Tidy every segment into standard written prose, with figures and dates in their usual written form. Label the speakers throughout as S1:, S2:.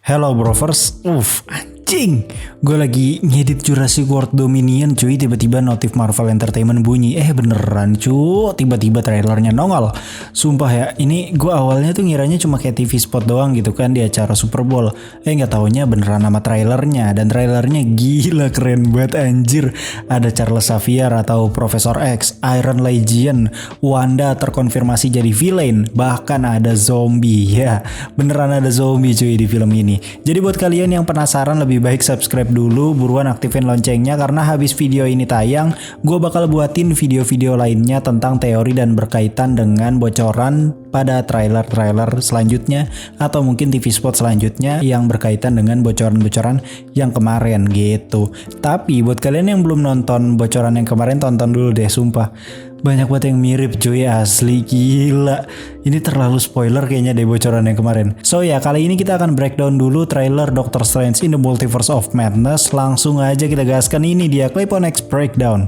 S1: Hello Brovers, anjing, gue lagi ngedit Jurassic World Dominion cuy, tiba-tiba notif Marvel Entertainment bunyi, beneran cuy, tiba-tiba trailernya nongol. Sumpah ya, ini gue awalnya tuh ngiranya cuma kayak TV spot doang gitu kan di acara Super Bowl, nggak taunya beneran nama trailernya, dan trailernya gila keren banget anjir. Ada Charles Xavier atau Profesor X, Iron Legion, Wanda terkonfirmasi jadi villain, bahkan ada zombie ya, beneran ada zombie cuy di film ini. Jadi buat kalian yang penasaran lebih baik subscribe dulu, buruan aktifin loncengnya karena habis video ini tayang, gue bakal buatin video-video lainnya tentang teori dan berkaitan dengan bocoran pada trailer-trailer selanjutnya atau mungkin TV spot selanjutnya yang berkaitan dengan bocoran-bocoran yang kemarin gitu. Tapi buat kalian yang belum nonton bocoran yang kemarin, tonton dulu deh, sumpah. Banyak banget yang mirip cuy, asli gila. Ini terlalu spoiler kayaknya deh bocoran yang kemarin. So ya, kali ini kita akan breakdown dulu trailer Doctor Strange in the Multiverse of Madness. Langsung aja kita gaskan, ini dia Clip on X Breakdown.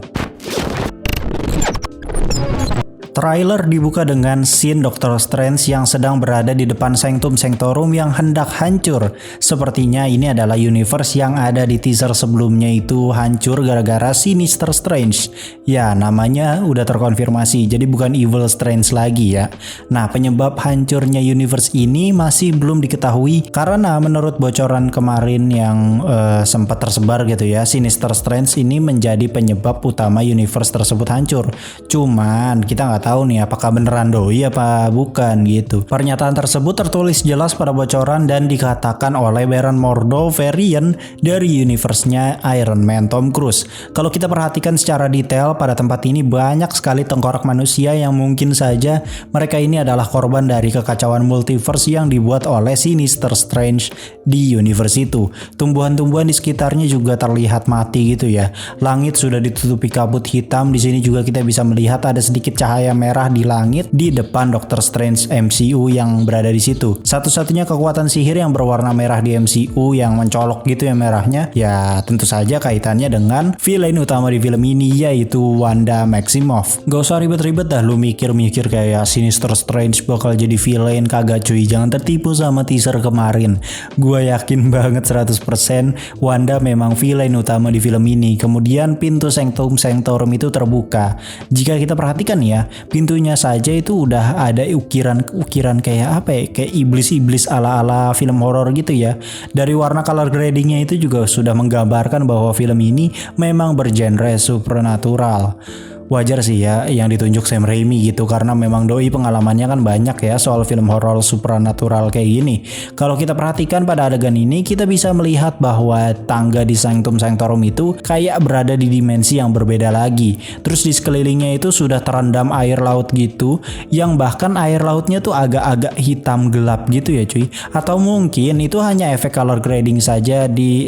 S1: Trailer dibuka dengan scene Doctor Strange yang sedang berada di depan Sanctum Sanctorum yang hendak hancur. Sepertinya ini adalah universe yang ada di teaser sebelumnya itu hancur gara-gara Sinister Strange. Ya, namanya udah terkonfirmasi, jadi bukan Evil Strange lagi ya. Nah, penyebab hancurnya universe ini masih belum diketahui karena menurut bocoran kemarin yang sempat tersebar gitu ya, Sinister Strange ini menjadi penyebab utama universe tersebut hancur. Cuman kita nggak tahu nih apakah beneran doi apa bukan gitu. Pernyataan tersebut tertulis jelas pada bocoran dan dikatakan oleh Baron Mordo, variant dari universe-nya Iron Man Tom Cruise. Kalau kita perhatikan secara detail pada tempat ini banyak sekali tengkorak manusia yang mungkin saja mereka ini adalah korban dari kekacauan multiverse yang dibuat oleh Sinister Strange di universe itu. Tumbuhan-tumbuhan di sekitarnya juga terlihat mati gitu ya. Langit sudah ditutupi kabut hitam. Di sini juga kita bisa melihat ada sedikit cahaya merah di langit di depan Doctor Strange MCU yang berada di situ. Satu-satunya kekuatan sihir yang berwarna merah di MCU yang mencolok gitu ya merahnya, ya tentu saja kaitannya dengan villain utama di film ini, yaitu Wanda Maximoff. Gak usah ribet-ribet dah lu mikir-mikir kayak Sinister Strange bakal jadi villain, kagak cuy, jangan tertipu sama teaser kemarin. Gua yakin banget 100% Wanda memang villain utama di film ini. Kemudian pintu Sanctum Sanctorum itu terbuka. Jika kita perhatikan ya, pintunya saja itu udah ada ukiran kayak apa ya, kayak iblis-iblis ala-ala film horor gitu ya. Dari warna color gradingnya itu juga sudah menggambarkan bahwa film ini memang bergenre supernatural. Wajar sih ya yang ditunjuk Sam Raimi gitu, karena memang doi pengalamannya kan banyak ya soal film horor supernatural kayak gini. Kalau kita perhatikan pada adegan ini, kita bisa melihat bahwa tangga di Sanctum Sanctorum itu kayak berada di dimensi yang berbeda lagi. Terus di sekelilingnya itu sudah terendam air laut gitu, yang bahkan air lautnya tuh agak-agak hitam gelap gitu ya cuy. Atau mungkin itu hanya efek color grading saja di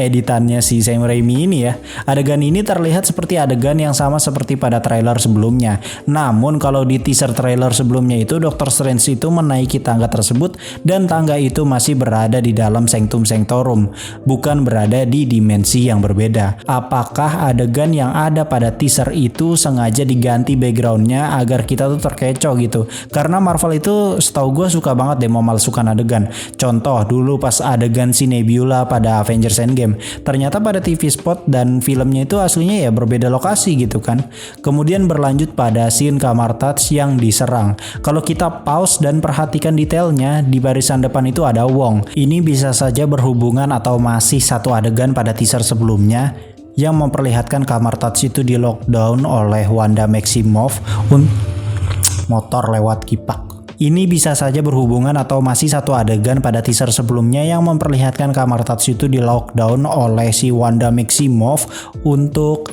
S1: editannya si Sam Raimi ini ya. Adegan ini terlihat seperti adegan yang sama seperti pada trailer sebelumnya. Namun kalau di teaser trailer sebelumnya itu Doctor Strange itu menaiki tangga tersebut dan tangga itu masih berada di dalam Sanctum Sanctorum, bukan berada di dimensi yang berbeda. Apakah adegan yang ada pada teaser itu sengaja diganti backgroundnya agar kita tuh terkecoh gitu? Karena Marvel itu setahu gue suka banget deh memalsukan adegan. Contoh dulu pas adegan si Nebula pada Avengers Endgame, ternyata pada TV spot dan filmnya itu aslinya ya berbeda lokasi gitu kan. Kemudian berlanjut pada scene kamar Touch yang diserang. Kalau kita pause dan perhatikan detailnya, di barisan depan itu ada Wong. Ini bisa saja berhubungan atau masih satu adegan pada teaser sebelumnya yang memperlihatkan kamar Touch itu di lockdown oleh Wanda Maximoff. Motor lewat kipak. Ini bisa saja berhubungan atau masih satu adegan pada teaser sebelumnya yang memperlihatkan kamar Touch itu di lockdown oleh si Wanda Maximoff untuk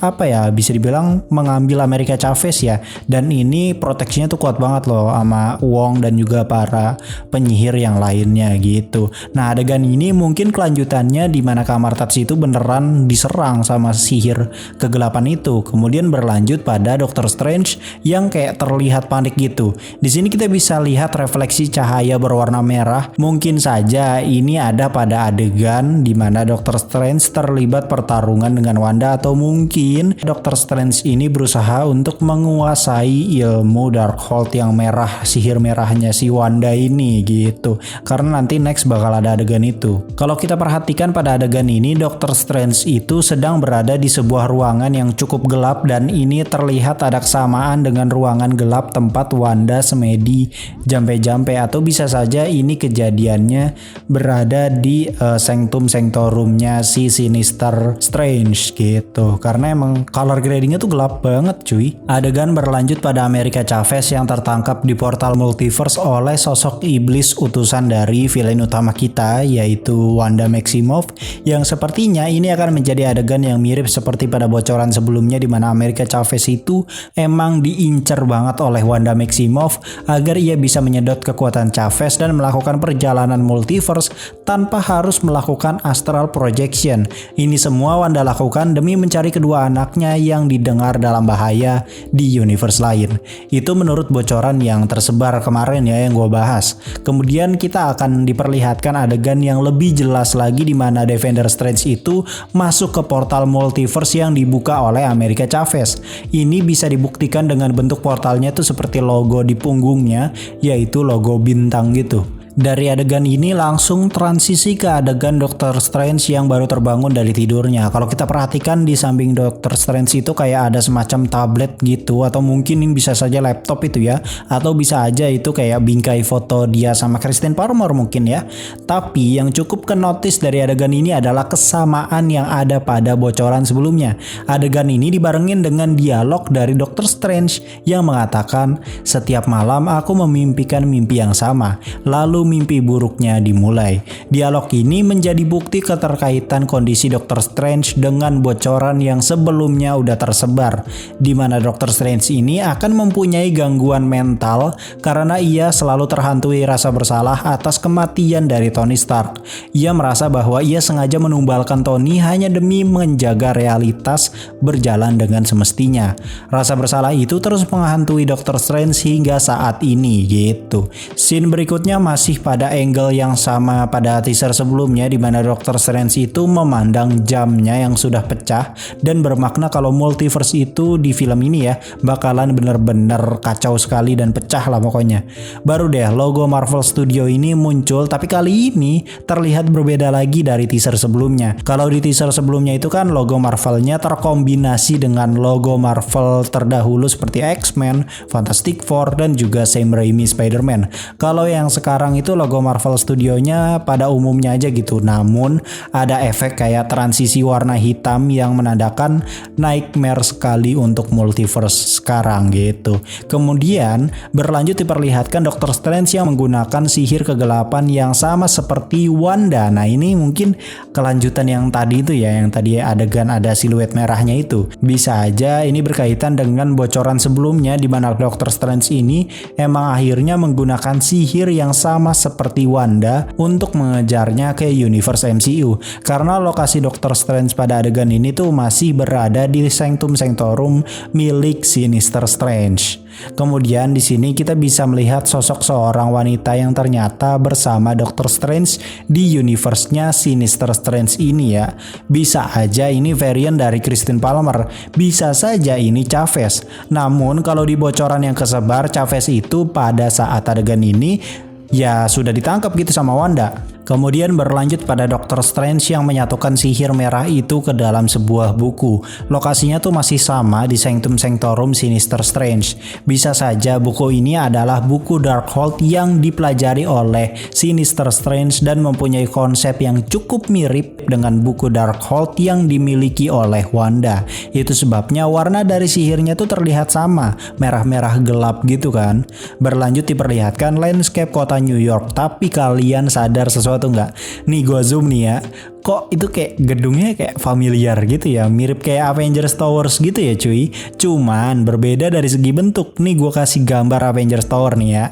S1: bisa dibilang mengambil America Chavez ya. Dan ini proteksinya tuh kuat banget loh sama Wong dan juga para penyihir yang lainnya gitu. Nah, adegan ini mungkin kelanjutannya di mana kamar Touch itu beneran diserang sama sihir kegelapan itu. Kemudian berlanjut pada Doctor Strange yang kayak terlihat panik gitu. Di sini kita bisa lihat melihat refleksi cahaya berwarna merah. Mungkin saja ini ada pada adegan di mana Dr. Strange terlibat pertarungan dengan Wanda, atau mungkin Dr. Strange ini berusaha untuk menguasai ilmu Darkhold yang merah, sihir merahnya si Wanda ini gitu. Karena nanti next bakal ada adegan itu. Kalau kita perhatikan pada adegan ini, Dr. Strange itu sedang berada di sebuah ruangan yang cukup gelap, dan ini terlihat ada kesamaan dengan ruangan gelap tempat Wanda semedi jampe-jampe, atau bisa saja ini kejadiannya berada di Sanctum Sanctorumnya si Sinister Strange gitu. Karena emang color gradingnya tuh gelap banget cuy. Adegan berlanjut pada America Chavez yang tertangkap di portal multiverse oleh sosok iblis utusan dari villain utama kita, yaitu Wanda Maximoff, yang sepertinya ini akan menjadi adegan yang mirip seperti pada bocoran sebelumnya di mana America Chavez itu emang diincar banget oleh Wanda Maximoff agar ia bisa menyedot kekuatan Chavez dan melakukan perjalanan multiverse tanpa harus melakukan astral projection. Ini semua Wanda lakukan demi mencari kedua anaknya yang didengar dalam bahaya di universe lain. Itu menurut bocoran yang tersebar kemarin ya yang gue bahas. Kemudian kita akan diperlihatkan adegan yang lebih jelas lagi di mana Defender Strange itu masuk ke portal multiverse yang dibuka oleh America Chavez. Ini bisa dibuktikan dengan bentuk portalnya tuh seperti logo di punggungnya, yaitu logo bintang gitu. Dari adegan ini langsung transisi ke adegan Dr. Strange yang baru terbangun dari tidurnya. Kalau kita perhatikan di samping Dr. Strange itu kayak ada semacam tablet gitu, atau mungkin ini bisa saja laptop itu ya, atau bisa aja itu kayak bingkai foto dia sama Christine Palmer mungkin ya. Tapi yang cukup kenotis dari adegan ini adalah kesamaan yang ada pada bocoran sebelumnya. Adegan ini dibarengin dengan dialog dari Dr. Strange yang mengatakan, "Setiap malam aku memimpikan mimpi yang sama, lalu mimpi buruknya dimulai." Dialog ini menjadi bukti keterkaitan kondisi Dr. Strange dengan bocoran yang sebelumnya udah tersebar, di mana Dr. Strange ini akan mempunyai gangguan mental karena ia selalu terhantui rasa bersalah atas kematian dari Tony Stark. Ia merasa bahwa ia sengaja menumbalkan Tony hanya demi menjaga realitas berjalan dengan semestinya. Rasa bersalah itu terus menghantui Dr. Strange hingga saat ini gitu. Scene berikutnya masih pada angle yang sama pada teaser sebelumnya, di mana Dr. Strange itu memandang jamnya yang sudah pecah, dan bermakna kalau multiverse itu di film ini ya bakalan bener-bener kacau sekali dan pecah lah pokoknya. Baru deh logo Marvel Studio ini muncul, tapi kali ini terlihat berbeda lagi dari teaser sebelumnya. Kalau di teaser sebelumnya itu kan logo Marvelnya terkombinasi dengan logo Marvel terdahulu seperti X-Men, Fantastic Four, dan juga Sam Raimi Spider-Man. Kalau yang sekarang itu logo Marvel Studionya pada umumnya aja gitu, namun ada efek kayak transisi warna hitam yang menandakan nightmare sekali untuk multiverse sekarang gitu. Kemudian berlanjut diperlihatkan Dr. Strange yang menggunakan sihir kegelapan yang sama seperti Wanda. Nah ini mungkin kelanjutan yang tadi itu ya, yang tadi adegan ada siluet merahnya itu. Bisa aja ini berkaitan dengan bocoran sebelumnya di mana Dr. Strange ini emang akhirnya menggunakan sihir yang sama seperti Wanda untuk mengejarnya ke universe MCU, karena lokasi Dr. Strange pada adegan ini tuh masih berada di Sanctum Sanctorum milik Sinister Strange. Kemudian di sini kita bisa melihat sosok seorang wanita yang ternyata bersama Dr. Strange di universe-nya Sinister Strange ini ya. Bisa aja ini varian dari Christine Palmer, bisa saja ini Chavez. Namun kalau di bocoran yang kesebar, Chavez itu pada saat adegan ini ya sudah ditangkap gitu sama Wanda. Kemudian berlanjut pada Dr. Strange yang menyatukan sihir merah itu ke dalam sebuah buku. Lokasinya tuh masih sama di Sanctum Sanctorum Sinister Strange. Bisa saja buku ini adalah buku Darkhold yang dipelajari oleh Sinister Strange dan mempunyai konsep yang cukup mirip dengan buku Darkhold yang dimiliki oleh Wanda. Itu sebabnya warna dari sihirnya tuh terlihat sama, merah-merah gelap gitu kan. Berlanjut diperlihatkan landscape kota New York, tapi kalian sadar sesuatu nggak? Nih gue zoom nih ya. kok itu kayak gedungnya kayak familiar gitu ya, mirip kayak Avengers Towers gitu ya cuy. Cuman berbeda dari segi bentuk. Nih gue kasih gambar Avengers Tower nih ya.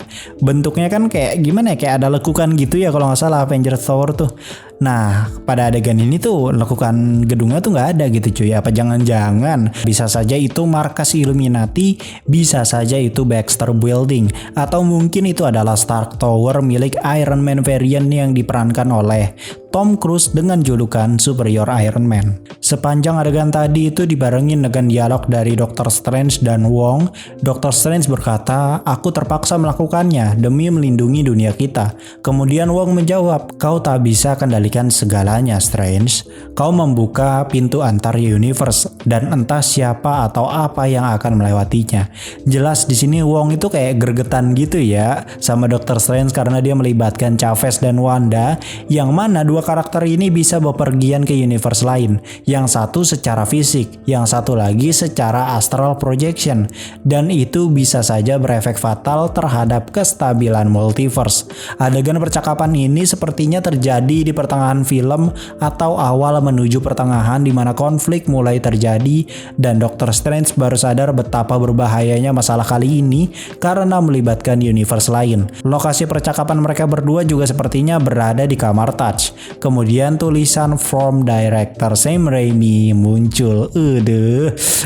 S1: Bentuknya kan kayak gimana ya, kayak ada lekukan gitu ya kalau nggak salah Avengers Tower tuh. Nah, pada adegan ini tuh lekukan gedungnya tuh nggak ada gitu cuy. Apa jangan-jangan bisa saja itu markas Illuminati, bisa saja itu Baxter Building, atau mungkin itu adalah Stark Tower milik Iron Man variant yang diperankan oleh Tom Cruise dengan julukan Superior Iron Man. Sepanjang adegan tadi itu dibarengin dengan dialog dari Dr. Strange dan Wong. Dr. Strange berkata, "Aku terpaksa melakukannya demi melindungi dunia kita." Kemudian Wong menjawab, "Kau tak bisa kendalikan segalanya, Strange. Kau membuka pintu antar universe dan entah siapa atau apa yang akan melewatinya." Jelas di sini Wong itu kayak gregetan gitu ya sama Dr. Strange karena dia melibatkan Chavez dan Wanda, yang mana dua karakter ini bisa bepergian ke universe lain. Yang satu secara fisik, yang satu lagi secara astral projection. Dan itu bisa saja berefek fatal terhadap kestabilan multiverse. Adegan percakapan ini sepertinya terjadi di pertengahan film atau awal menuju pertengahan di mana konflik mulai terjadi dan Dr. Strange baru sadar betapa berbahayanya masalah kali ini karena melibatkan universe lain. Lokasi percakapan mereka berdua juga sepertinya berada di kamar Touch. Kemudian tulisan From Director Sam Raimi muncul.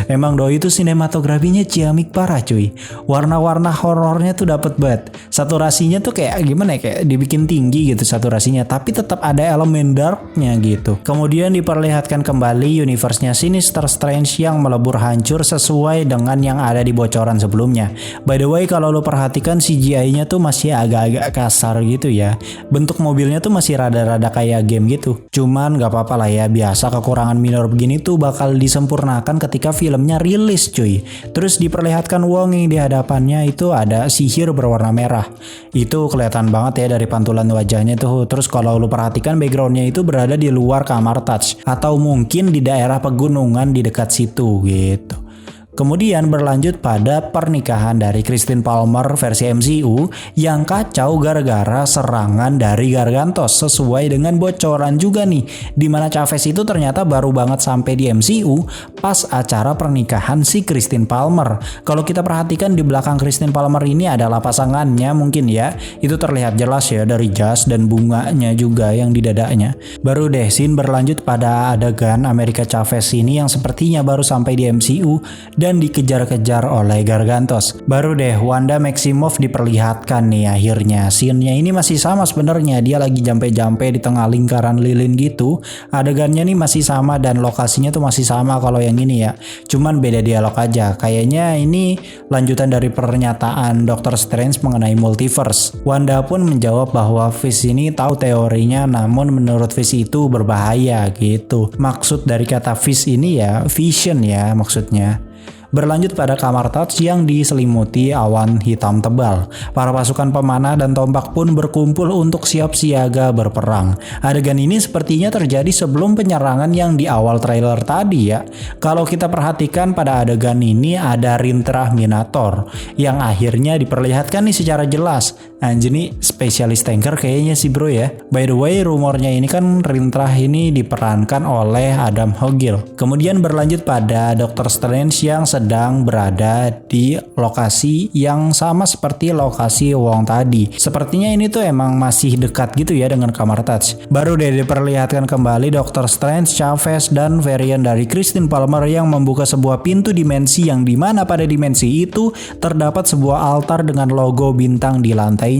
S1: Emang doi itu sinematografinya ciamik parah cuy. Warna-warna horornya tuh dapet banget. Saturasinya tuh kayak gimana ya, kayak dibikin tinggi gitu saturasinya, tapi tetap ada elemen darknya gitu. Kemudian diperlihatkan kembali universe-nya Sinister Strange yang melebur hancur sesuai dengan yang ada di bocoran sebelumnya. By the way, kalau lo perhatikan CGI-nya tuh masih agak-agak kasar gitu ya. Bentuk mobilnya tuh masih rada-rada kayak game gitu. Cuman gak apa-apa lah ya, biasa kekurangan minor begini tuh bakal disempurnakan ketika filmnya rilis cuy. Terus diperlihatkan Wong yang di hadapannya itu ada sihir berwarna merah. Itu kelihatan banget ya dari pantulan wajahnya tuh. Terus kalau lu perhatikan backgroundnya itu berada di luar kamar Touch atau mungkin di daerah pegunungan di dekat situ gitu. Kemudian berlanjut pada pernikahan dari Christine Palmer versi MCU yang kacau gara-gara serangan dari Gargantos sesuai dengan bocoran juga nih, dimana Chavez itu ternyata baru banget sampai di MCU pas acara pernikahan si Christine Palmer. Kalau kita perhatikan di belakang Christine Palmer ini adalah pasangannya mungkin ya, itu terlihat jelas ya dari jas dan bunganya juga yang di dadanya. Baru deh scene berlanjut pada adegan America Chavez ini yang sepertinya baru sampai di MCU dan dikejar-kejar oleh Gargantos. Baru deh Wanda Maximoff diperlihatkan nih akhirnya. Scene-nya ini masih sama sebenarnya, dia lagi jampe-jampe di tengah lingkaran lilin gitu. Adegannya nih masih sama dan lokasinya tuh masih sama kalau yang ini ya. Cuman beda dialog aja. Kayaknya ini lanjutan dari pernyataan Dr. Strange mengenai multiverse. Wanda pun menjawab bahwa Fish ini tahu teorinya, namun menurut Fish itu berbahaya gitu. Maksud dari kata Fish ini ya vision ya maksudnya. Berlanjut pada kamar Touch yang diselimuti awan hitam tebal. Para pasukan pemanah dan tombak pun berkumpul untuk siap siaga berperang. Adegan ini sepertinya terjadi sebelum penyerangan yang di awal trailer tadi ya. Kalau kita perhatikan pada adegan ini ada Rintrah Minator yang akhirnya diperlihatkan nih secara jelas. Anjir nih spesialis tanker kayaknya sih bro ya. By the way, rumornya ini kan Rintrah ini diperankan oleh Adam Hogil. Kemudian berlanjut pada Dr. Strange yang sedang berada di lokasi yang sama seperti lokasi Wong tadi. Sepertinya ini tuh emang masih dekat gitu ya dengan kamar Touch. Baru deh diperlihatkan kembali Dr. Strange, Chavez, dan varian dari Christine Palmer yang membuka sebuah pintu dimensi yang dimana pada dimensi itu terdapat sebuah altar dengan logo bintang di lantainya.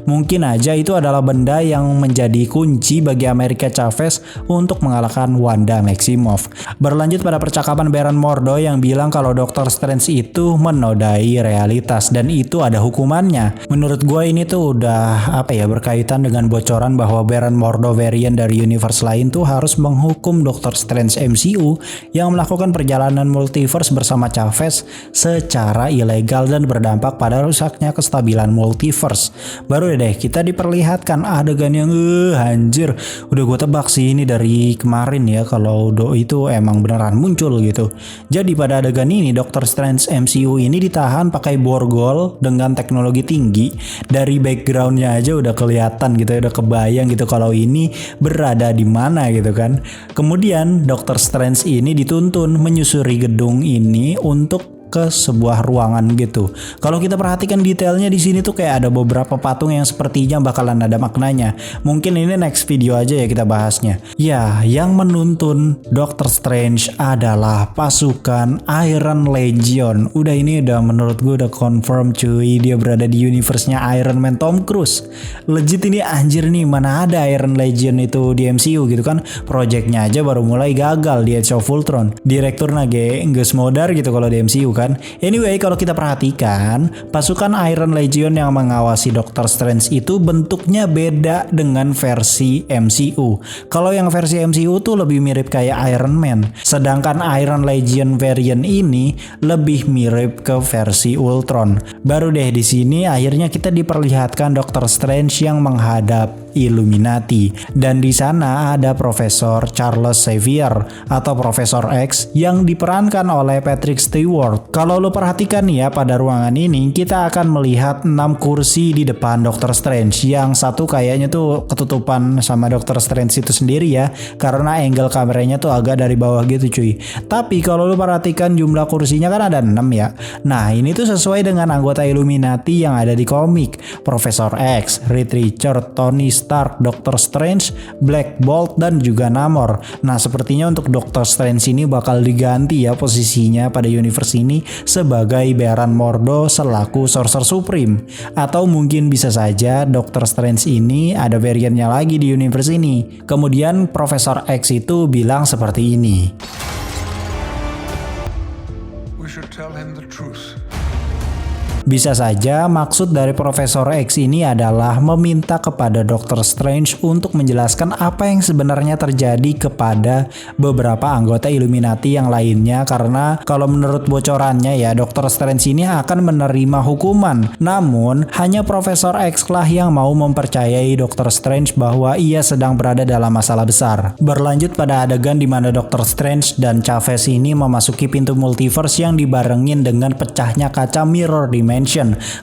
S1: Mungkin aja itu adalah benda yang menjadi kunci bagi America Chavez untuk mengalahkan Wanda Maximoff. Berlanjut pada percakapan Baron Mordo yang bilang kalau Dr. Strange itu menodai realitas dan itu ada hukumannya. Menurut gue ini tuh udah berkaitan dengan bocoran bahwa Baron Mordo varian dari universe lain tuh harus menghukum Dr. Strange MCU yang melakukan perjalanan multiverse bersama Chavez secara ilegal dan berdampak pada rusaknya kestabilan multiverse. Baru deh kita diperlihatkan adegan yang anjir, udah gue tebak sih ini dari kemarin ya kalau Do itu emang beneran muncul gitu. Jadi pada adegan ini Doctor Strange MCU ini ditahan pakai borgol dengan teknologi tinggi. Dari backgroundnya aja udah kelihatan gitu, udah kebayang gitu kalau ini berada di mana gitu kan. Kemudian Doctor Strange ini dituntun menyusuri gedung ini untuk ke sebuah ruangan gitu. Kalau kita perhatikan detailnya di sini tuh kayak ada beberapa patung yang sepertinya bakalan ada maknanya. Mungkin ini next video aja ya kita bahasnya. Ya, yang menuntun Doctor Strange adalah pasukan Iron Legion. Ini udah menurut gue udah confirm cuy, dia berada di universe-nya Iron Man Tom Cruise. Legit ini anjir nih, mana ada Iron Legion itu di MCU gitu kan. Projectnya aja baru mulai gagal di Age of Ultron. Direktur nage nggak modar gitu kalau di MCU kan. Anyway, kalau kita perhatikan, pasukan Iron Legion yang mengawasi Doctor Strange itu bentuknya beda dengan versi MCU. Kalau yang versi MCU tuh lebih mirip kayak Iron Man, sedangkan Iron Legion variant ini lebih mirip ke versi Ultron. Baru deh di sini akhirnya kita diperlihatkan Doctor Strange yang menghadap Illuminati, dan di sana ada Profesor Charles Xavier atau Profesor X yang diperankan oleh Patrick Stewart. Kalau lo perhatikan ya, pada ruangan ini kita akan melihat 6 kursi di depan Doctor Strange. Yang satu kayaknya tuh ketutupan sama Doctor Strange itu sendiri ya, karena angle kameranya tuh agak dari bawah gitu cuy. Tapi kalau lo perhatikan jumlah kursinya kan ada 6 ya. Nah ini tuh sesuai dengan anggota Illuminati yang ada di komik. Profesor X, Reed Richards, Tony Stark, Doctor Strange, Black Bolt, dan juga Namor. Nah sepertinya untuk Doctor Strange ini bakal diganti ya posisinya pada universe ini sebagai Baron Mordo selaku Sorcerer Supreme. Atau mungkin bisa saja Doctor Strange ini ada variannya lagi di universe ini. Kemudian Profesor X itu bilang seperti ini. We should tell him the truth. Bisa saja maksud dari Profesor X ini adalah meminta kepada Doctor Strange untuk menjelaskan apa yang sebenarnya terjadi kepada beberapa anggota Illuminati yang lainnya, karena kalau menurut bocorannya ya Doctor Strange ini akan menerima hukuman. Namun hanya Profesor X lah yang mau mempercayai Doctor Strange bahwa ia sedang berada dalam masalah besar. Berlanjut pada adegan di mana Doctor Strange dan Chavez ini memasuki pintu multiverse yang dibarengin dengan pecahnya kaca mirror dimension.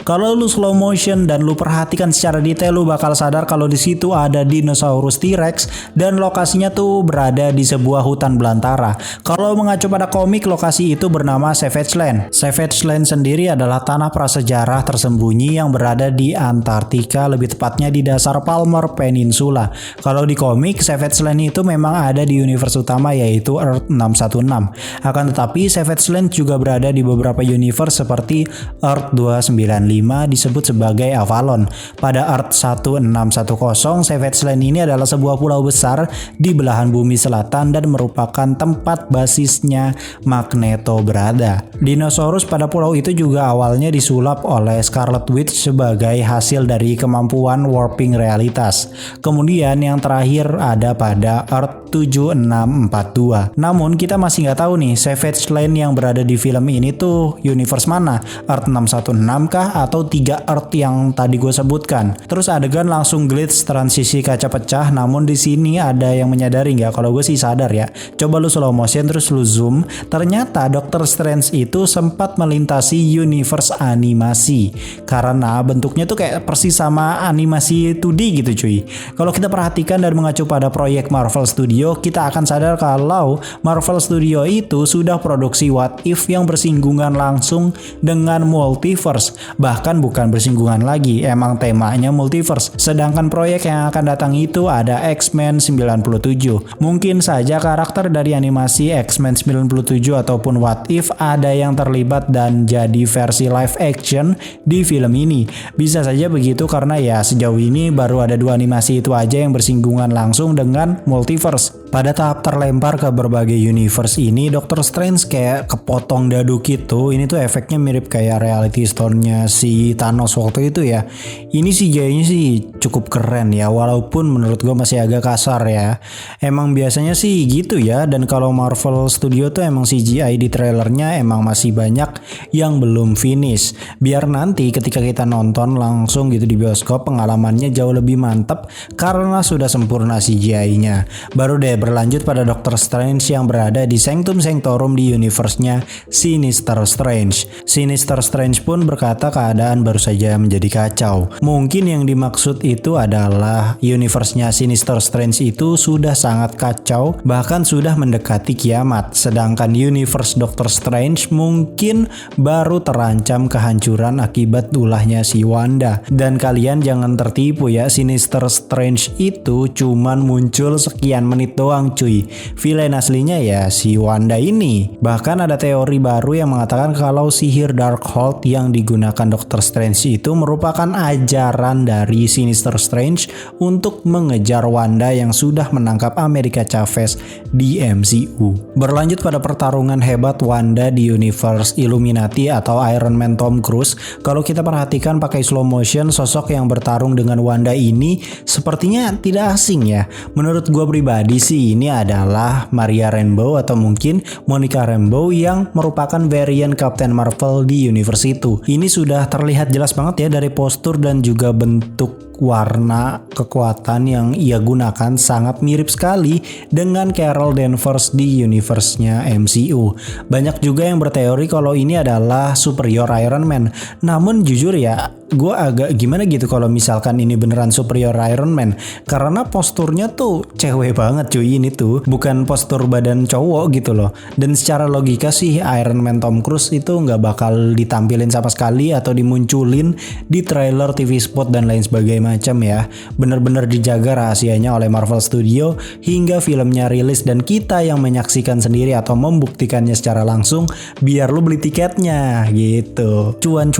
S1: Kalau lu slow motion dan lu perhatikan secara detail, lu bakal sadar kalau di situ ada dinosaurus T-Rex dan lokasinya tuh berada di sebuah hutan belantara. Kalau mengacu pada komik, lokasi itu bernama Savage Land. Savage Land sendiri adalah tanah prasejarah tersembunyi yang berada di Antartika, lebih tepatnya di dasar Palmer Peninsula. Kalau di komik, Savage Land itu memang ada di universe utama yaitu Earth 616. Akan tetapi Savage Land juga berada di beberapa universe seperti Earth 295 disebut sebagai Avalon. Pada Earth 1610, Savage Land ini adalah sebuah pulau besar di belahan bumi selatan dan merupakan tempat basisnya Magneto berada. Dinosaurus pada pulau itu juga awalnya disulap oleh Scarlet Witch sebagai hasil dari kemampuan warping realitas. Kemudian yang terakhir ada pada Earth 7642. Namun kita masih nggak tahu nih Savage Land yang berada di film ini tuh universe mana, Earth 616 kah atau 3 Earth yang tadi gue sebutkan. Terus adegan langsung glitch transisi kaca pecah, namun di sini ada yang menyadari nggak? Kalau gue sih sadar ya. Coba lu slow motion terus lu zoom, ternyata Doctor Strange itu sempat melintasi universe animasi karena bentuknya tuh kayak persis sama animasi 2D gitu cuy. Kalau kita perhatikan dan mengacu pada proyek Marvel Studio, kita akan sadar kalau Marvel Studio itu sudah produksi What If yang bersinggungan langsung dengan multiverse. Bahkan bukan bersinggungan lagi, emang temanya multiverse. Sedangkan proyek yang akan datang itu ada X-Men 97. Mungkin saja karakter dari animasi X-Men 97 ataupun What If ada yang terlibat dan jadi versi live action di film ini. Bisa saja begitu karena ya sejauh ini baru ada 2 animasi itu aja yang bersinggungan langsung dengan multiverse. Pada tahap terlempar ke berbagai universe ini, Doctor Strange kayak kepotong dadu gitu. Ini tuh efeknya mirip kayak reality Infinity Stone-nya si Thanos waktu itu ya. Ini CGI-nya sih cukup keren ya, walaupun menurut gue masih agak kasar ya. Emang biasanya sih gitu ya, dan kalau Marvel Studio tuh emang CGI di trailernya emang masih banyak yang belum finish. Biar nanti ketika kita nonton langsung gitu di bioskop, pengalamannya jauh lebih mantap karena sudah sempurna CGI-nya. Baru deh berlanjut pada Doctor Strange yang berada di Sanctum Sanctorum di universe-nya Sinister Strange. Sinister Strange pun berkata keadaan baru saja menjadi kacau. Mungkin yang dimaksud itu adalah universe-nya Sinister Strange itu sudah sangat kacau, bahkan sudah mendekati kiamat. Sedangkan universe Doctor Strange mungkin baru terancam kehancuran akibat ulahnya si Wanda. Dan kalian jangan tertipu ya, Sinister Strange itu cuman muncul sekian menit doang cuy. Villain aslinya ya si Wanda ini. Bahkan ada teori baru yang mengatakan kalau sihir Darkhold yang digunakan Doctor Strange itu merupakan ajaran dari Sinister Strange untuk mengejar Wanda yang sudah menangkap America Chavez di MCU. Berlanjut pada pertarungan hebat Wanda di universe Illuminati atau Iron Man Tom Cruise. Kalau kita perhatikan pakai slow motion, sosok yang bertarung dengan Wanda ini sepertinya tidak asing ya. Menurut gue pribadi sih ini adalah Maria Rambeau atau mungkin Monica Rambeau yang merupakan varian Captain Marvel di universe itu. Ini sudah terlihat jelas banget ya dari postur dan juga bentuk warna kekuatan yang ia gunakan sangat mirip sekali dengan Carol Danvers di universe-nya MCU. Banyak juga yang berteori kalau ini adalah superior Iron Man. Namun jujur ya, gue agak gimana gitu kalau misalkan ini beneran superior Iron Man, karena posturnya tuh cewek banget cuy, ini tuh bukan postur badan cowok gitu loh. Dan secara logika sih Iron Man Tom Cruise itu nggak bakal ditampilin sama sekali atau dimunculin di trailer, TV spot dan lain sebagainya macam ya. Bener-bener dijaga rahasianya oleh Marvel Studio hingga filmnya rilis dan kita yang menyaksikan sendiri atau membuktikannya secara langsung biar lu beli tiketnya gitu. Cuan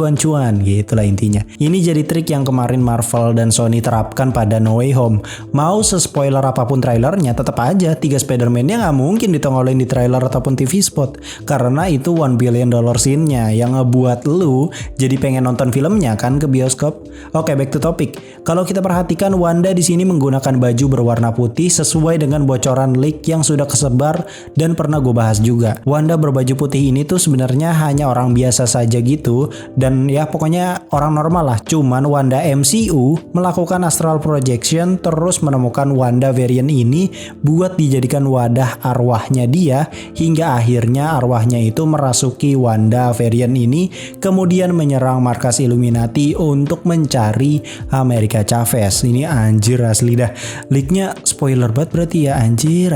S1: gitulah intinya. Ini jadi trik yang kemarin Marvel dan Sony terapkan pada No Way Home. Mau se-spoiler apapun trailernya, tetap aja 3 Spider-Man-nya nggak mungkin ditongolin di trailer ataupun TV spot, karena itu $1 billion scene-nya yang ngebuat lu jadi pengen nonton filmnya kan ke bioskop. Oke, back to topic. Kalau kita perhatikan, Wanda di sini menggunakan baju berwarna putih sesuai dengan bocoran leak yang sudah kesebar dan pernah gue bahas juga. Wanda berbaju putih ini tuh sebenarnya hanya orang biasa saja gitu, dan ya pokoknya orang normal lah. Cuman Wanda MCU melakukan astral projection terus menemukan Wanda variant ini buat dijadikan wadah arwahnya dia, hingga akhirnya arwahnya itu merasuki Wanda variant ini kemudian menyerang markas Illuminati untuk mencari America Chavez. Ini anjir asli dah. Leaknya spoiler banget berarti ya, anjir.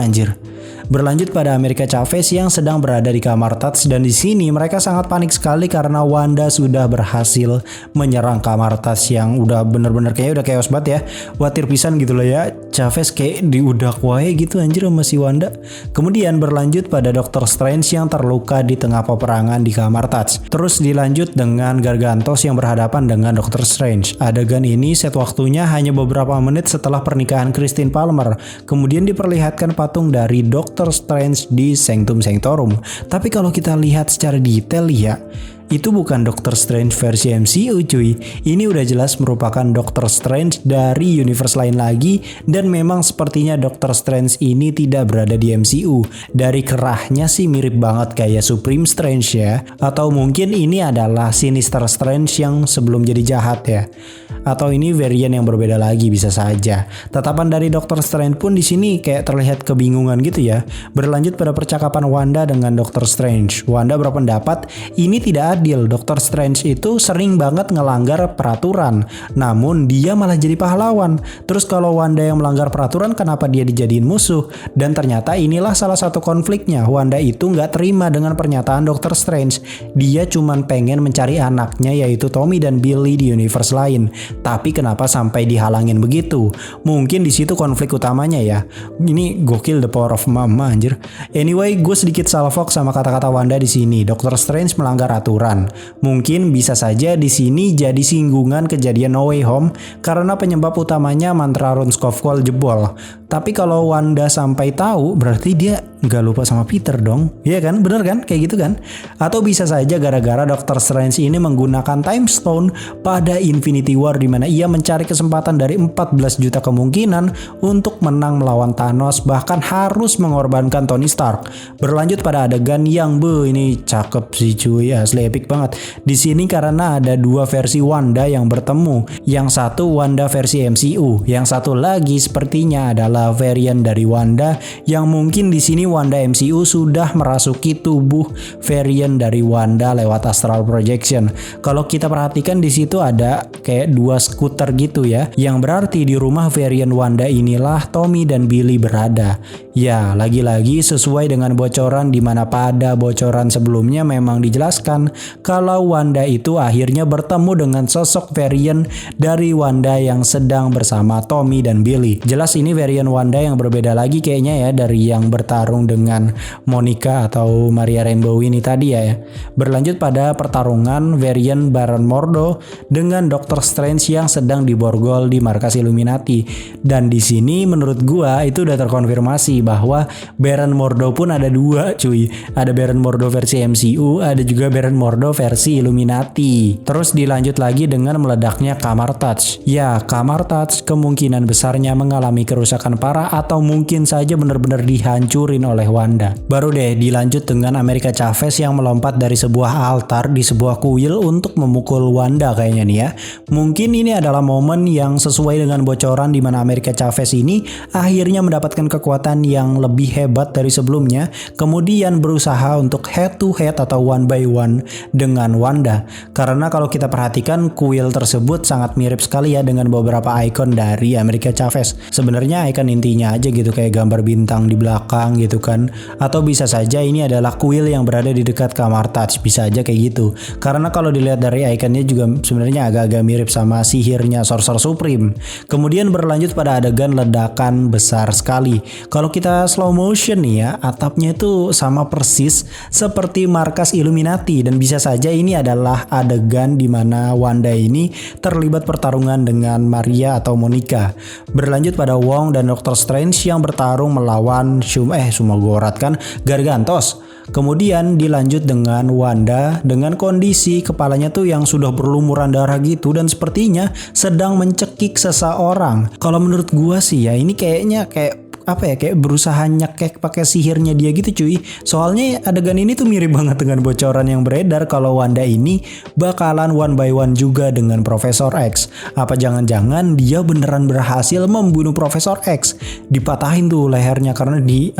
S1: Berlanjut pada America Chavez yang sedang berada di kamar Tats, dan di sini mereka sangat panik sekali karena Wanda sudah berhasil menyerang kamar Tats yang udah bener-bener kayaknya udah chaos banget ya. Watir pisan gitu loh ya. Chavez kayak diudak wae gitu anjir sama si Wanda. Kemudian berlanjut pada Doctor Strange yang terluka di tengah peperangan di kamar Tats. Terus dilanjut dengan Gargantos yang berhadapan dengan Doctor Strange. Adegan ini set waktunya hanya beberapa menit setelah pernikahan Christine Palmer. Kemudian diperlihatkan patung dari Doctor Strange di Sanctum Sanctorum. Tapi kalau kita lihat secara detail ya, itu bukan Doctor Strange versi MCU cuy. Ini udah jelas merupakan Doctor Strange dari universe lain lagi, dan memang sepertinya Doctor Strange ini tidak berada di MCU. Dari kerahnya sih mirip banget kayak Supreme Strange ya. Atau mungkin ini adalah Sinister Strange yang sebelum jadi jahat ya. Atau ini varian yang berbeda lagi, bisa saja. Tatapan dari Doctor Strange pun di sini kayak terlihat kebingungan gitu ya. Berlanjut pada percakapan Wanda dengan Doctor Strange. Wanda berpendapat ini tidak adil. Doctor Strange itu sering banget ngelanggar peraturan, namun dia malah jadi pahlawan. Terus kalau Wanda yang melanggar peraturan, kenapa dia dijadiin musuh? Dan ternyata inilah salah satu konfliknya. Wanda itu nggak terima dengan pernyataan Doctor Strange. Dia cuman pengen mencari anaknya yaitu Tommy dan Billy di universe lain. Tapi kenapa sampai dihalangin begitu? Mungkin di situ konflik utamanya ya. Ini gokil the power of mama anjir. Anyway, gue sedikit salfok sama kata-kata Wanda di sini. Doctor Strange melanggar aturan. Mungkin bisa saja di sini jadi singgungan kejadian No Way Home karena penyebab utamanya mantra Rune Scoffwall jebol. Tapi kalau Wanda sampai tahu, berarti dia nggak lupa sama Peter dong. Iya kan? Bener kan? Kayak gitu kan? Atau bisa saja gara-gara Doctor Strange ini menggunakan Time Stone pada Infinity War, di mana ia mencari kesempatan dari 14 juta kemungkinan untuk menang melawan Thanos, bahkan harus mengorbankan Tony Stark. Berlanjut pada adegan yang ini cakep sih cuy, asli epic banget. Di sini karena ada dua versi Wanda yang bertemu. Yang satu Wanda versi MCU, yang satu lagi sepertinya adalah varian dari Wanda yang mungkin di sini Wanda MCU sudah merasuki tubuh varian dari Wanda lewat astral projection. Kalau kita perhatikan di situ ada kayak dua skuter gitu ya, yang berarti di rumah varian Wanda inilah Tommy dan Billy berada. Ya, lagi-lagi sesuai dengan bocoran, di mana pada bocoran sebelumnya memang dijelaskan kalau Wanda itu akhirnya bertemu dengan sosok varian dari Wanda yang sedang bersama Tommy dan Billy. Jelas ini varian Wanda yang berbeda lagi kayaknya ya dari yang bertarung dengan Monica atau Maria Rambeau ini tadi ya. Berlanjut pada pertarungan varian Baron Mordo dengan Doctor Strange yang sedang diborgol di markas Illuminati. Dan di sini menurut gua itu udah terkonfirmasi bahwa Baron Mordo pun ada dua cuy. Ada Baron Mordo versi MCU, ada juga Baron Mordo versi Illuminati. Terus dilanjut lagi dengan meledaknya Kamar Touch. Ya, Kamar Touch kemungkinan besarnya mengalami kerusakan parah atau mungkin saja benar-benar dihancurin oleh Wanda. Baru deh dilanjut dengan America Chavez yang melompat dari sebuah altar di sebuah kuil untuk memukul Wanda kayaknya nih ya. Mungkin ini adalah momen yang sesuai dengan bocoran di mana America Chavez ini akhirnya mendapatkan kekuatan yang lebih hebat dari sebelumnya, kemudian berusaha untuk head to head atau one by one dengan Wanda. Karena kalau kita perhatikan kuil tersebut sangat mirip sekali ya dengan beberapa ikon dari America Chavez. Sebenarnya ikon intinya aja gitu, kayak gambar bintang di belakang gitu kan. Atau bisa saja ini adalah kuil yang berada di dekat Kamar Touch, bisa aja kayak gitu. Karena kalau dilihat dari ikonnya juga sebenarnya agak-agak mirip sama sihirnya Sorcerer Supreme. Kemudian berlanjut pada adegan ledakan besar sekali. Kalau kita slow motion nih ya, atapnya itu sama persis seperti markas Illuminati, dan bisa saja ini adalah adegan di mana Wanda ini terlibat pertarungan dengan Maria atau Monica. Berlanjut pada Wong dan Doctor Strange yang bertarung melawan Shumagorath kan, Gargantos. Kemudian dilanjut dengan Wanda dengan kondisi kepalanya tuh yang sudah berlumuran darah gitu dan sepertinya sedang mencekik seseorang. Kalau menurut gua sih ya ini kayaknya kayak berusaha nyekek pakai sihirnya dia gitu cuy. Soalnya adegan ini tuh mirip banget dengan bocoran yang beredar kalau Wanda ini bakalan one by one juga dengan Profesor X. Apa jangan-jangan dia beneran berhasil membunuh Profesor X? Dipatahin tuh lehernya karena di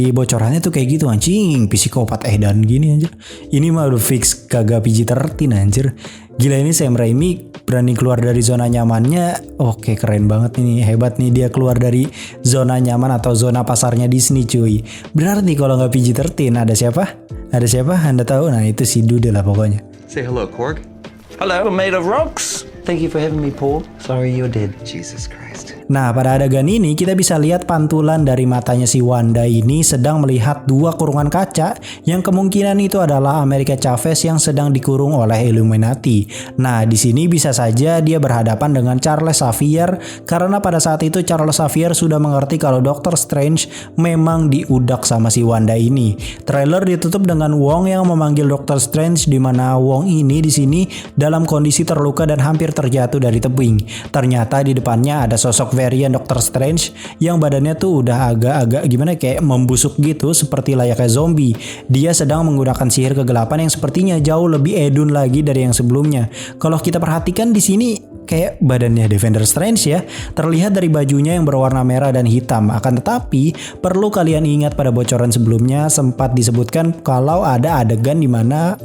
S1: bocorannya tuh kayak gitu anjing, psikopat dan gini aja. Ini mah udah fix kagak PG-13 anjir. Gila, ini Sam Raimi berani keluar dari zona nyamannya. Oke, keren banget ini, hebat nih dia keluar dari zona nyaman atau zona pasarnya Disney cuy. Berarti kalau nggak PG-13 ada siapa? Ada siapa? Anda tahu? Nah itu si Dude lah pokoknya.
S2: Say hello, Korg.
S3: Hello, I'm made of rocks. Thank you for having me, Paul. Sorry you're dead.
S2: Jesus Christ.
S1: Nah, pada adegan ini kita bisa lihat pantulan dari matanya si Wanda ini sedang melihat dua kurungan kaca yang kemungkinan itu adalah America Chavez yang sedang dikurung oleh Illuminati. Nah, di sini bisa saja dia berhadapan dengan Charles Xavier karena pada saat itu Charles Xavier sudah mengerti kalau Doctor Strange memang diudak sama si Wanda ini. Trailer ditutup dengan Wong yang memanggil Doctor Strange, di mana Wong ini di sini dalam kondisi terluka dan hampir terjatuh dari tebing. Ternyata di depannya ada sosok varian Doctor Strange yang badannya tuh udah agak-agak kayak membusuk gitu seperti layaknya zombie. Dia sedang menggunakan sihir kegelapan yang sepertinya jauh lebih edun lagi dari yang sebelumnya. Kalau kita perhatikan di sini kayak badannya Defender Strange ya, terlihat dari bajunya yang berwarna merah dan hitam. Akan tetapi perlu kalian ingat pada bocoran sebelumnya sempat disebutkan kalau ada adegan di mana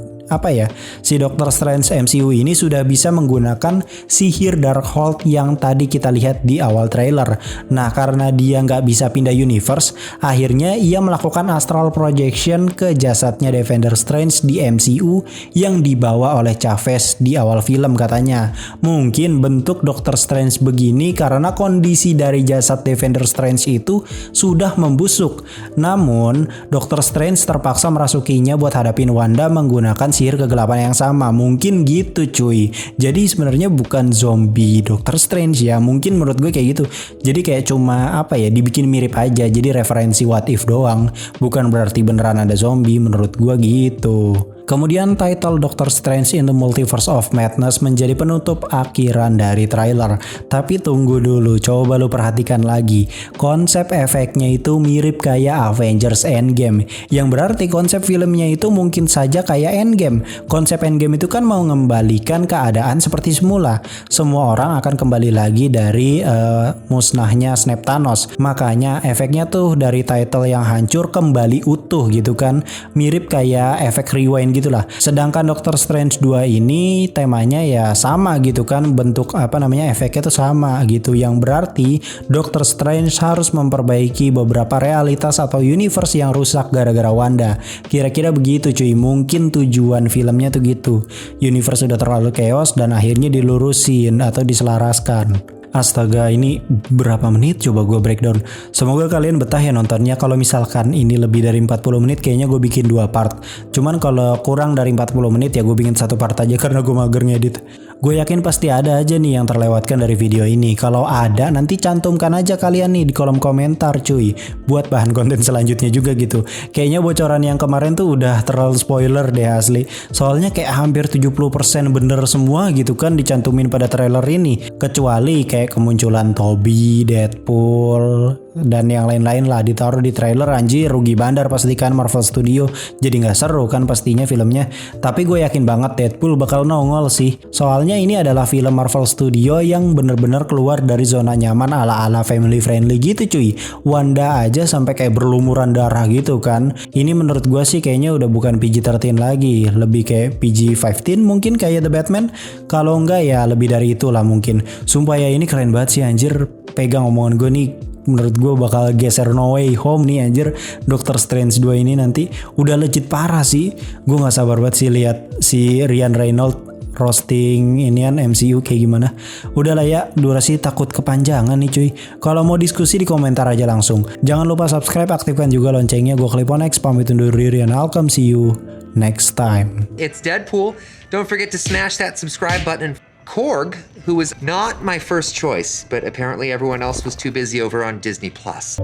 S1: si Doctor Strange MCU ini sudah bisa menggunakan sihir Darkhold yang tadi kita lihat di awal trailer. Nah, karena dia nggak bisa pindah universe, akhirnya ia melakukan astral projection ke jasadnya Defender Strange di MCU yang dibawa oleh Chavez di awal film katanya. Mungkin bentuk Doctor Strange begini karena kondisi dari jasad Defender Strange itu sudah membusuk. Namun, Doctor Strange terpaksa merasukinya buat hadapin Wanda menggunakan sihir kegelapan yang sama. Mungkin gitu cuy. Jadi sebenarnya bukan zombie Doctor Strange ya. Mungkin menurut gue kayak gitu. Jadi kayak cuma apa ya, dibikin mirip aja. Jadi referensi what if doang. Bukan berarti beneran ada zombie menurut gue gitu. Kemudian title Doctor Strange in the Multiverse of Madness menjadi penutup akhiran dari trailer. Tapi tunggu dulu, coba lu perhatikan lagi. Konsep efeknya itu mirip kayak Avengers Endgame. Yang berarti konsep filmnya itu mungkin saja kayak Endgame. Konsep Endgame itu kan mau mengembalikan keadaan seperti semula. Semua orang akan kembali lagi dari musnahnya Snap Thanos. Makanya efeknya tuh dari title yang hancur kembali utuh gitu kan. Mirip kayak efek rewind gitulah. Sedangkan Doctor Strange 2 ini temanya ya sama gitu kan, bentuk efeknya tuh sama gitu, yang berarti Doctor Strange harus memperbaiki beberapa realitas atau universe yang rusak gara-gara Wanda. Kira-kira begitu cuy, mungkin tujuan filmnya tuh gitu. Universe udah terlalu chaos dan akhirnya dilurusin atau diselaraskan. Astaga, ini berapa menit coba gue breakdown. Semoga kalian betah ya nontonnya. Kalau misalkan ini lebih dari 40 menit kayaknya gue bikin 2 part. Cuman kalau kurang dari 40 menit ya gue bikin 1 part aja karena gue mager ngedit. Gue yakin pasti ada aja nih yang terlewatkan dari video ini. Kalau ada nanti cantumkan aja kalian nih di kolom komentar cuy. Buat bahan konten selanjutnya juga gitu. Kayaknya bocoran yang kemarin tuh udah terlalu spoiler deh asli. Soalnya kayak hampir 70% bener semua gitu kan dicantumin pada trailer ini. Kecuali kayak kemunculan Toby, Deadpool, dan yang lain-lain lah ditaruh di trailer. Anjir, rugi bandar pastikan Marvel Studio. Jadi gak seru kan pastinya filmnya. Tapi gue yakin banget Deadpool bakal nongol sih. Soalnya ini adalah film Marvel Studio yang bener-bener keluar dari zona nyaman ala-ala family friendly gitu cuy. Wanda aja sampai kayak berlumuran darah gitu kan. Ini menurut gue sih kayaknya udah bukan PG-13 lagi. Lebih kayak PG-15 mungkin kayak The Batman. Kalau enggak ya lebih dari itulah mungkin. Sumpah ya ini keren banget sih anjir. Pegang omongan gue nih. Menurut gue bakal geser No Way Home nih anjir. Doctor Strange 2 ini nanti udah legit parah sih. Gue gak sabar banget sih lihat si Ryan Reynolds roasting inian MCU kayak gimana. Udahlah ya, durasi takut kepanjangan nih cuy. Kalau mau diskusi di komentar aja langsung. Jangan lupa subscribe, aktifkan juga loncengnya. Gue Cliponex pamit undur diri and I'll come see you next time.
S2: It's Deadpool. Don't forget to smash that subscribe button. Korg, who was not my first choice, but apparently everyone else was too busy over on Disney Plus.